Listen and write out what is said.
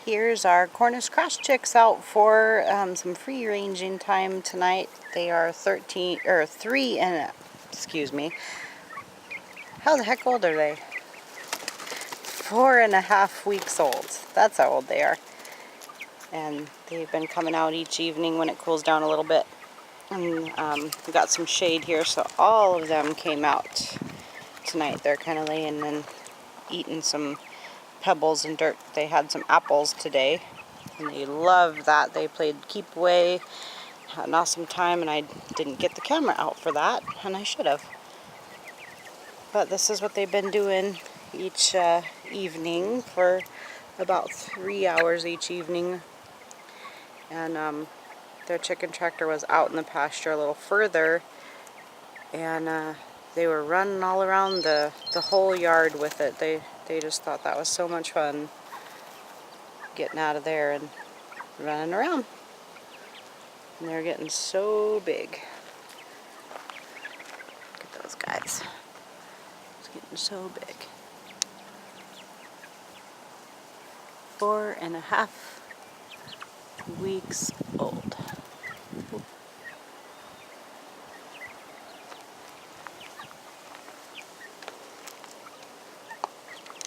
Here's our Cornish cross chicks out for some free ranging time tonight. They are 3 and, excuse me, how the heck old are they? 4.5 weeks old. That's how old they are. And they've been coming out each evening when it cools down a little bit. And we got some shade here, so all of them came out tonight. They're kind of laying and eating some pebbles and dirt. They had some apples today, and they loved that. They played keep away, had an awesome time, and I didn't get the camera out for that, and I should have. But this is what they've been doing each evening for about 3 hours each evening. And their chicken tractor was out in the pasture a little further, and they were running all around the whole yard with it. They just thought that was so much fun, getting out of there and running around. And they're getting so big. Look at those guys. It's getting so big. 4.5 weeks